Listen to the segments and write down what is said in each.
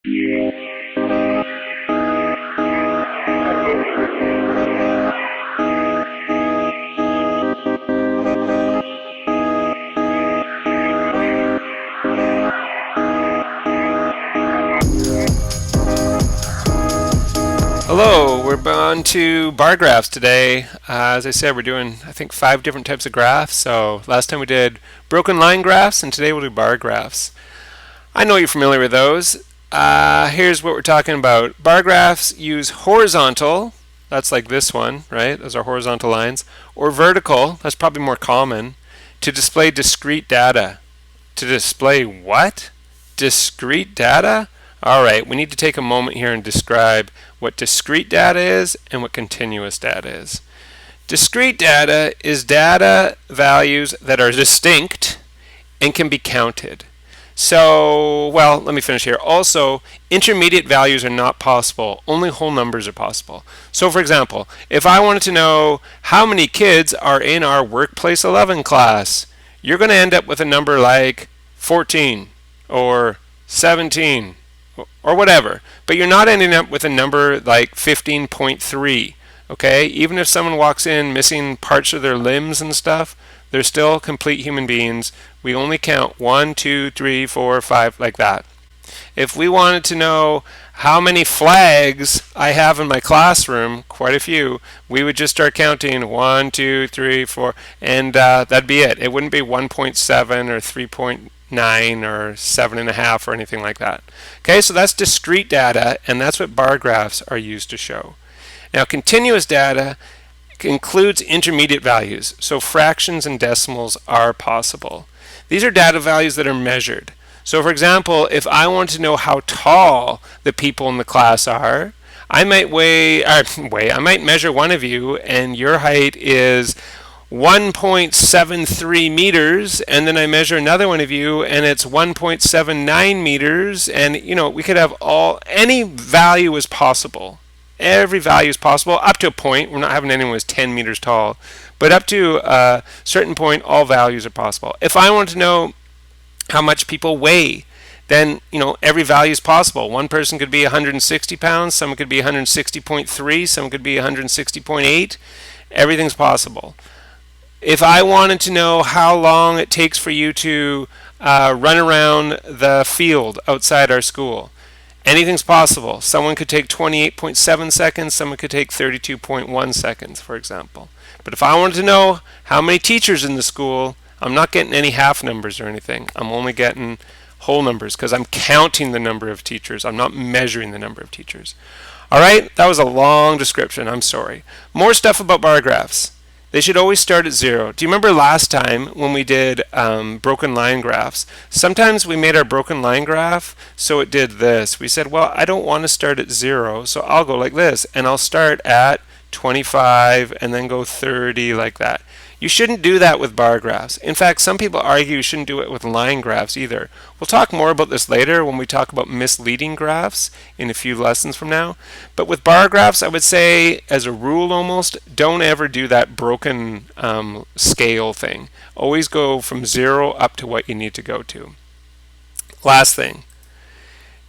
Hello, we're on to bar graphs today. As I said, we're doing, I think, 5 different types of graphs. So last time we did broken line graphs, and today we'll do bar graphs. I know you're familiar with those. Here's what we're talking about. Bar graphs use horizontal, that's like this one, right? Those are horizontal lines. Or vertical, that's probably more common, to display discrete data. To display what? Discrete data? All right, we need to take a moment here and describe what discrete data is and what continuous data is. Discrete data is data values that are distinct and can be counted. So, well, let me finish here. Also, intermediate values are not possible. Only whole numbers are possible. So, for example, if I wanted to know how many kids are in our Workplace 11 class, you're going to end up with a number like 14 or 17 or whatever. But you're not ending up with a number like 15.3. Okay? Even if someone walks in missing parts of their limbs and stuff, they're still complete human beings. We only count 1, 2, 3, 4, 5, like that. If we wanted to know how many flags I have in my classroom, quite a few, we would just start counting 1, 2, 3, 4, and that'd be it. It wouldn't be 1.7 or 3.9 or 7.5 or anything like that. Okay, so that's discrete data, and that's what bar graphs are used to show. Now, continuous data includes intermediate values, so fractions and decimals are possible. These are data values that are measured. So for example, if I want to know how tall the people in the class are, I might I might measure one of you and your height is 1.73 meters, and then I measure another one of you and it's 1.79 meters, and we could have any value is possible. Every value is possible up to a point. We're not having anyone who's 10 meters tall, but up to a certain point, all values are possible. If I want to know how much people weigh, then every value is possible. One person could be 160 pounds, someone could be 160.3, someone could be 160.8. Everything's possible. If I wanted to know how long it takes for you to run around the field outside our school, anything's possible. Someone could take 28.7 seconds, someone could take 32.1 seconds, for example. But if I wanted to know how many teachers in the school, I'm not getting any half numbers or anything. I'm only getting whole numbers because I'm counting the number of teachers. I'm not measuring the number of teachers. All right, that was a long description. I'm sorry. More stuff about bar graphs. They should always start at 0. Do you remember last time when we did broken line graphs? Sometimes we made our broken line graph so it did this. We said, well, I don't want to start at 0, so I'll go like this, and I'll start at 25 and then go 30 like that. You shouldn't do that with bar graphs. In fact, some people argue you shouldn't do it with line graphs either. We'll talk more about this later when we talk about misleading graphs in a few lessons from now. But with bar graphs, I would say, as a rule almost, don't ever do that broken scale thing. Always go from 0 up to what you need to go to. Last thing.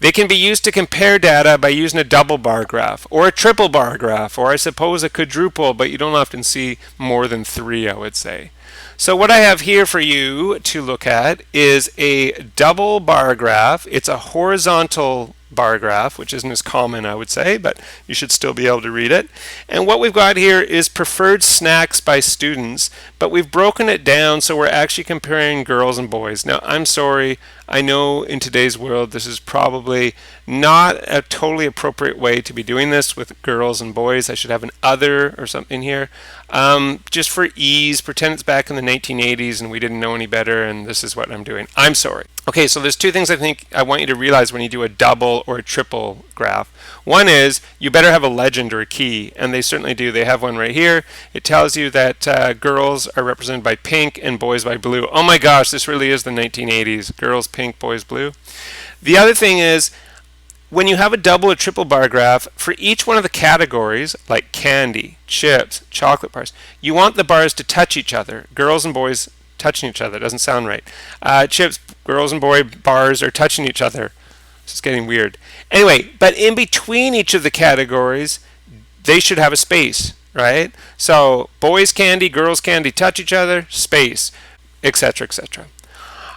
They can be used to compare data by using a double bar graph or a triple bar graph, or I suppose a quadruple, but you don't often see more than 3, I would say. So what I have here for you to look at is a double bar graph. It's a horizontal bar graph, which isn't as common, I would say, but you should still be able to read it. And what we've got here is preferred snacks by students, but we've broken it down so we're actually comparing girls and boys. Now, I'm sorry, I know in today's world this is probably not a totally appropriate way to be doing this with girls and boys. I should have an other or something here. Just for ease, pretend it's back in the 1980s and we didn't know any better, and this is what I'm doing. I'm sorry. Okay, so there's 2 things I think I want you to realize when you do a double or a triple graph. One is you better have a legend or a key, and they certainly do. They have one right here. It tells you that girls are represented by pink and boys by blue. Oh my gosh, this really is the 1980s. Girls pink, boys blue. The other thing is, when you have a double or triple bar graph, for each one of the categories, like candy, chips, chocolate bars, you want the bars to touch each other. Girls and boys touching each other. Doesn't sound right. Chips, girls and boy bars are touching each other. It's just getting weird. Anyway, but in between each of the categories, they should have a space, right? So boys candy, girls candy touch each other, space, etc., etc.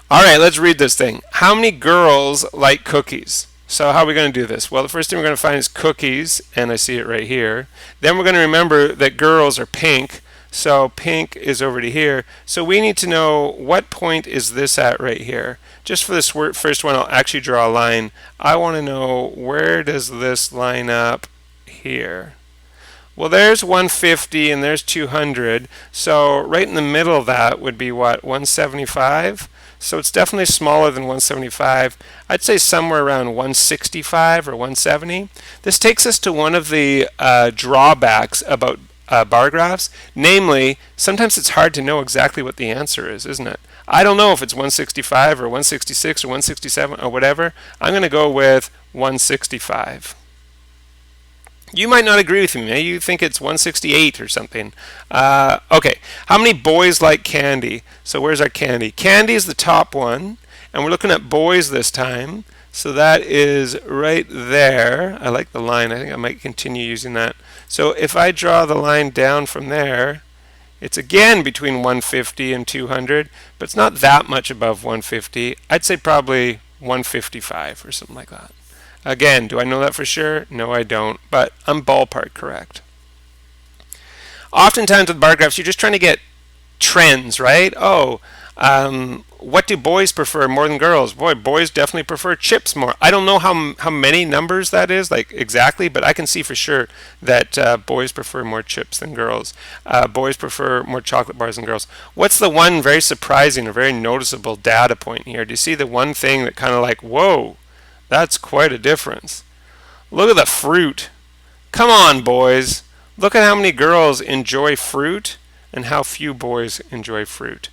All right, let's read this thing. How many girls like cookies? So how are we going to do this? Well, the first thing we're going to find is cookies, and I see it right here. Then we're going to remember that girls are pink, so pink is over to here. So we need to know what point is this at right here. Just for this first one, I'll actually draw a line. I want to know, where does this line up here? Well, there's 150 and there's 200. So right in the middle of that would be what, 175? So it's definitely smaller than 175. I'd say somewhere around 165 or 170. This takes us to one of the drawbacks about bar graphs. Namely, sometimes it's hard to know exactly what the answer is, isn't it? I don't know if it's 165 or 166 or 167 or whatever. I'm going to go with 165. You might not agree with me. Maybe you think it's 168 or something. Okay, how many boys like candy? So where's our candy? Candy is the top one, and we're looking at boys this time. So that is right there. I like the line. I think I might continue using that. So if I draw the line down from there, it's again between 150 and 200, but it's not that much above 150. I'd say probably 155 or something like that. Again, do I know that for sure? No, I don't, but I'm ballpark correct. Oftentimes with bar graphs, you're just trying to get trends, right? Oh, what do boys prefer more than girls? Boy, boys definitely prefer chips more. I don't know how many numbers that is, like exactly, but I can see for sure that boys prefer more chips than girls. Boys prefer more chocolate bars than girls. What's the one very surprising or very noticeable data point here? Do you see the one thing that kind of like, whoa, that's quite a difference. Look at the fruit. Come on, boys. Look at how many girls enjoy fruit and how few boys enjoy fruit.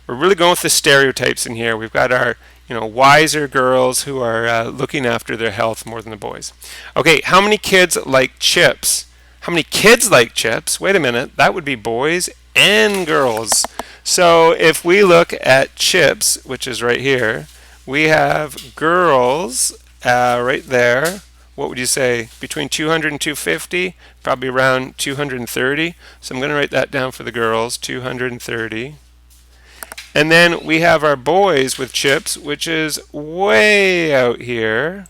We're really going with the stereotypes in here. We've got our, wiser girls who are looking after their health more than the boys. Okay, how many kids like chips? How many kids like chips? Wait a minute, that would be boys and girls. So if we look at chips, which is right here, we have girls right there. What would you say? Between 200 and 250? Probably around 230. So I'm going to write that down for the girls, 230. And then we have our boys with chips, which is way out here.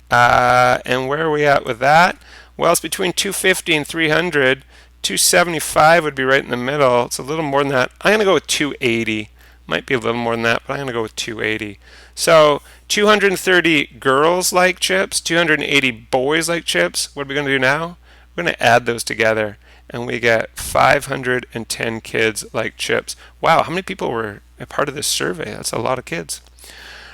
And where are we at with that? Well, it's between 250 and 300. 275 would be right in the middle. It's a little more than that. I'm going to go with 280. Might be a little more than that, but I'm going to go with 280. So 230 girls like chips, 280 boys like chips. What are we going to do now? We're going to add those together, and we get 510 kids like chips. Wow, how many people were a part of this survey? That's a lot of kids.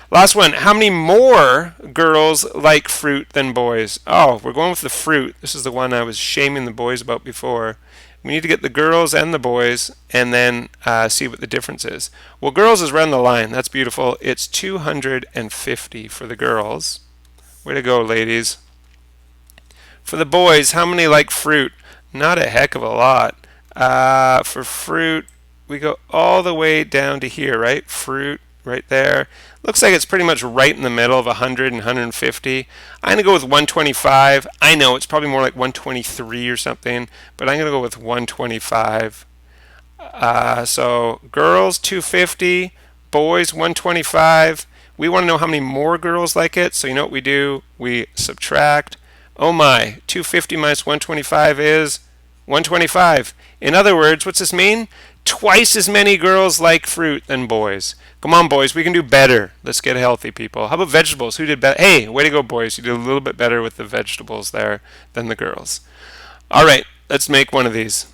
Last one. How many more girls like fruit than boys? Oh, we're going with the fruit. This is the one I was shaming the boys about before. We need to get the girls and the boys and then see what the difference is. Well, girls is right on the line. That's beautiful. It's 250 for the girls. Way to go, ladies. For the boys, how many like fruit? Not a heck of a lot. For fruit, we go all the way down to here, right? Fruit right there. Looks like it's pretty much right in the middle of 100 and 150. I'm going to go with 125. I know it's probably more like 123 or something, but I'm going to go with 125. So girls 250, boys 125. We want to know how many more girls like it, so you know what we do? We subtract. Oh my, 250 minus 125 is 125. In other words, what's this mean? Twice as many girls like fruit than boys. Come on, boys, we can do better. Let's get healthy, people. How about vegetables? Who did better? Hey, way to go, boys. You did a little bit better with the vegetables there than the girls. All right, let's make one of these.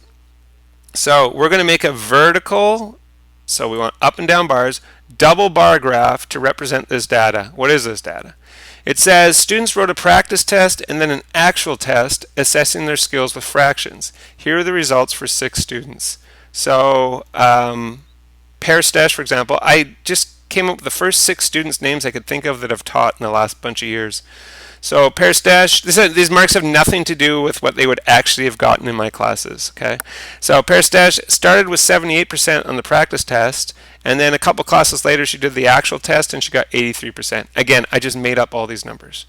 So we're going to make a vertical, so we want up and down bars, double bar graph to represent this data. What is this data? It says students wrote a practice test and then an actual test assessing their skills with fractions. Here are the results for 6 students. So Pear Stash, for example, I just came up with the first 6 students' names I could think of that I've taught in the last bunch of years. So Parastash, these marks have nothing to do with what they would actually have gotten in my classes. Okay, so Parastash started with 78% on the practice test, and then a couple classes later she did the actual test and she got 83%. Again, I just made up all these numbers.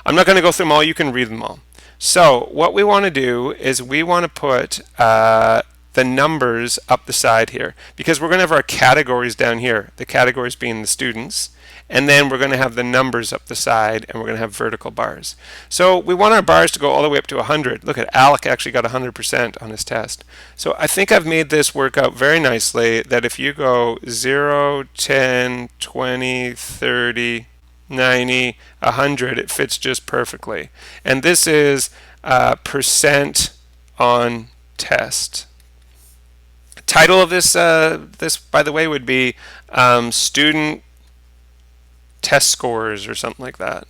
I'm not going to go through them all. You can read them all. So what we want to do is we want to put the numbers up the side here, because we're going to have our categories down here, the categories being the students, and then we're going to have the numbers up the side, and we're going to have vertical bars. So we want our bars to go all the way up to 100. Look at Alec actually got 100% on his test. So I think I've made this work out very nicely, that if you go 0, 10, 20, 30, 90, 100, it fits just perfectly. And this is percent on test. Title of this, by the way, would be student test scores or something like that.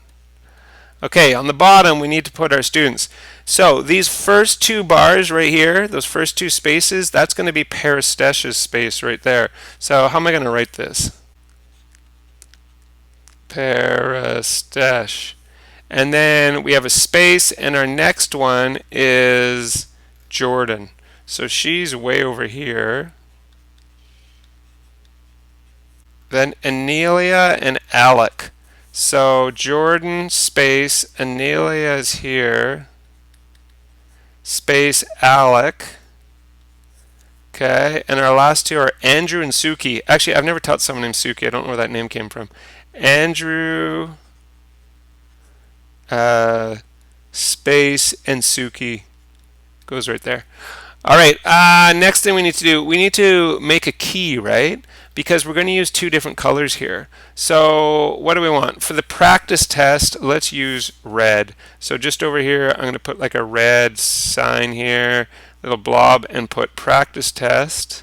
Okay, on the bottom we need to put our students. So these first 2 bars right here, those first 2 spaces, that's going to be Parastash's space right there. So how am I going to write this? Parastash. And then we have a space, and our next one is Jordan. So she's way over here. Then Anelia and Alec. So Jordan space Anelia is here. Space Alec. Okay, and our last 2 are Andrew and Suki. Actually, I've never taught someone named Suki. I don't know where that name came from. Andrew space and Suki goes right there. All right, next thing we need to do, we need to make a key, right? Because we're going to use 2 different colors here. So what do we want? For the practice test, let's use red. So just over here, I'm going to put like a red sign here, little blob, and put practice test.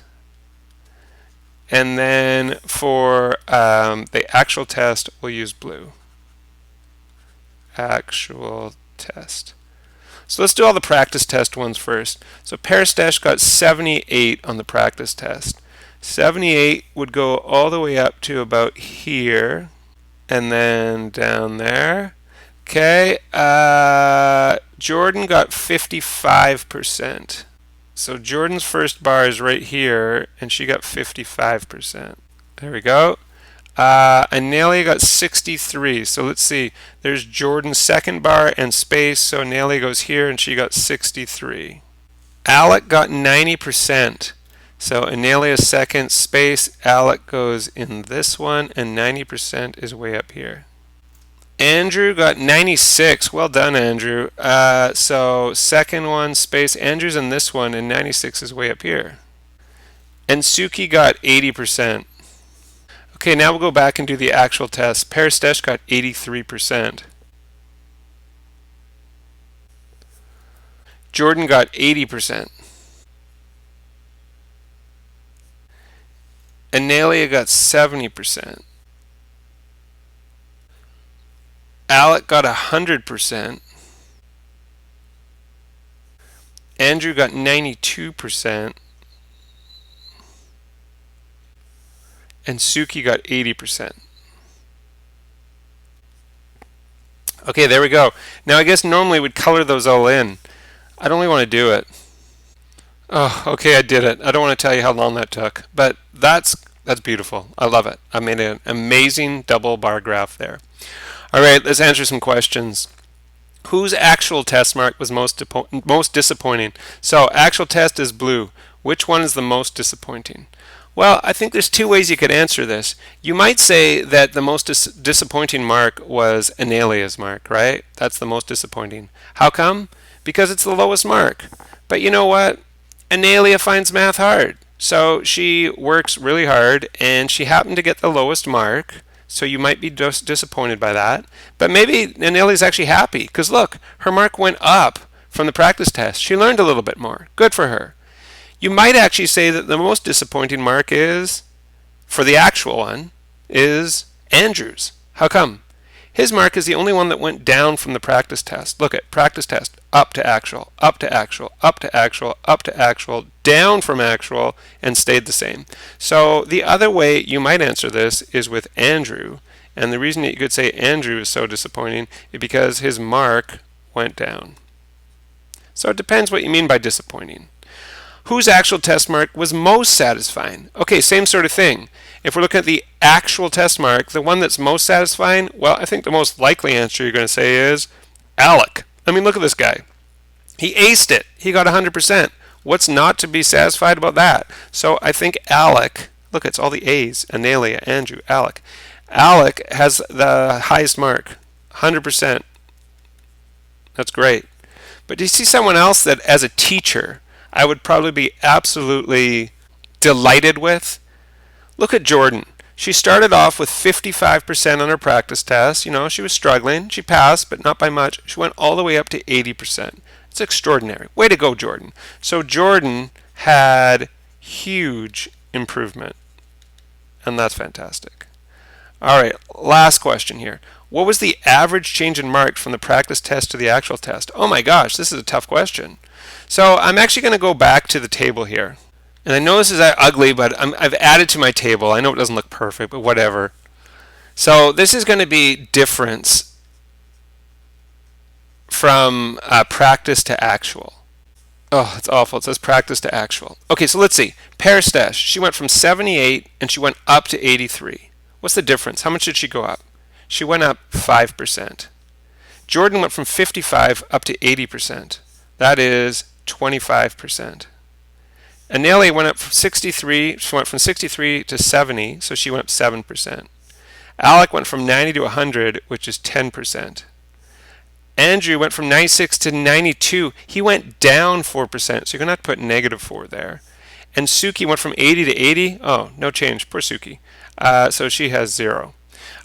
And then for the actual test, we'll use blue. Actual test. So let's do all the practice test ones first. So Parastash got 78 on the practice test. 78 would go all the way up to about here, and then down there. Okay, Jordan got 55%. So Jordan's first bar is right here, and she got 55%. There we go. Anelia got 63. So let's see. There's Jordan's second bar and space. So Anelia goes here and she got 63. Alec got 90%. So Anelia's second space. Alec goes in this one and 90% is way up here. Andrew got 96. Well done, Andrew. So second one space. Andrew's in this one and 96 is way up here. And Suki got 80%. Okay, now we'll go back and do the actual test. Parastash got 83%. Jordan got 80%. Anelia got 70%. Alec got 100%. Andrew got 92%. And Suki got 80%. Okay, there we go. Now I guess normally we'd color those all in. I don't really want to do it. Oh, okay, I did it. I don't want to tell you how long that took, but that's beautiful. I love it. I made an amazing double bar graph there. All right, let's answer some questions. Whose actual test mark was most disappointing? So actual test is blue. Which one is the most disappointing? Well, I think there's 2 ways you could answer this. You might say that the most disappointing mark was Anelia's mark, right? That's the most disappointing. How come? Because it's the lowest mark. But you know what? Anelia finds math hard. So she works really hard and she happened to get the lowest mark. So you might be disappointed by that. But maybe Anelia's actually happy because look, her mark went up from the practice test. She learned a little bit more. Good for her. You might actually say that the most disappointing mark is, for the actual one, is Andrew's. How come? His mark is the only one that went down from the practice test. Look at practice test, up to actual, up to actual, up to actual, up to actual, down from actual, and stayed the same. So the other way you might answer this is with Andrew. And the reason that you could say Andrew is so disappointing is because his mark went down. So it depends what you mean by disappointing. Whose actual test mark was most satisfying? Okay, same sort of thing. If we're looking at the actual test mark, the one that's most satisfying, well, I think the most likely answer you're going to say is Alec. I mean, look at this guy. He aced it. He got 100%. What's not to be satisfied about that? So I think Alec, look, it's all the A's, Analia, Andrew, Alec. Alec has the highest mark, 100%. That's great. But do you see someone else that as a teacher, I would probably be absolutely delighted with? Look at Jordan. She started off with 55% on her practice test. You know, she was struggling. She passed, but not by much. She went all the way up to 80%. It's extraordinary. Way to go, Jordan. So Jordan had huge improvement, and that's fantastic. All right, last question here. What was the average change in marks from the practice test to the actual test? Oh my gosh, this is a tough question. So I'm actually going to go back to the table here. And I know this is ugly, but I've added to my table. I know it doesn't look perfect, but whatever. So this is going to be difference from practice to actual. Oh, it's awful. It says practice to actual. Okay, so let's see. Peristesh, she went from 78 and she went up to 83. What's the difference? How much did she go up? She went up 5%. Jordan went from 55 up to 80%. That is 25%. Anelia went up from 63. She went from 63 to 70, so she went up 7%. Alec went from 90 to 100, which is 10%. Andrew went from 96 to 92. He went down 4%, so you're going to have to put -4 there. And Suki went from 80 to 80. Oh, no change. Poor Suki. So she has 0.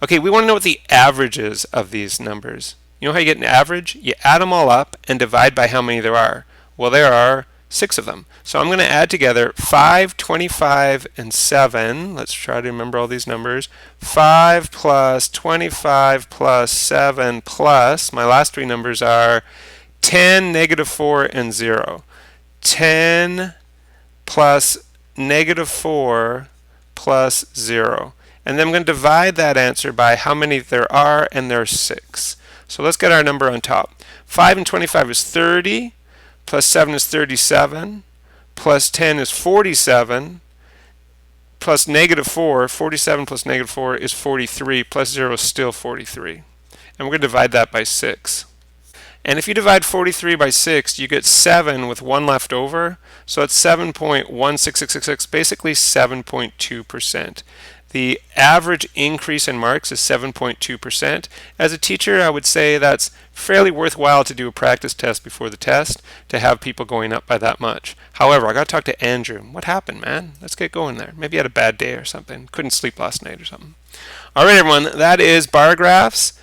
Okay, we want to know what the average is of these numbers. You know how you get an average? You add them all up and divide by how many there are. Well, there are 6 of them. So I'm going to add together 5, 25, and 7. Let's try to remember all these numbers. 5 plus 25 plus 7 plus, my last 3 numbers are 10, -4, and 0. 10 plus -4 plus 0. And then I'm going to divide that answer by how many there are, and there are 6. So let's get our number on top. 5 and 25 is 30, plus 7 is 37, plus 10 is 47, plus -4, 47 plus -4 is 43, plus 0 is still 43. And we're going to divide that by 6. And if you divide 43 by 6, you get 7 with 1 left over. So it's 7.16666, basically 7.2%. The average increase in marks is 7.2%. As a teacher, I would say that's fairly worthwhile to do a practice test before the test to have people going up by that much. However, I got to talk to Andrew. What happened, man? Let's get going there. Maybe you had a bad day or something. Couldn't sleep last night or something. All right, everyone. That is bar graphs.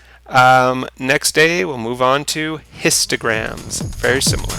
Next day, we'll move on to histograms. Very similar.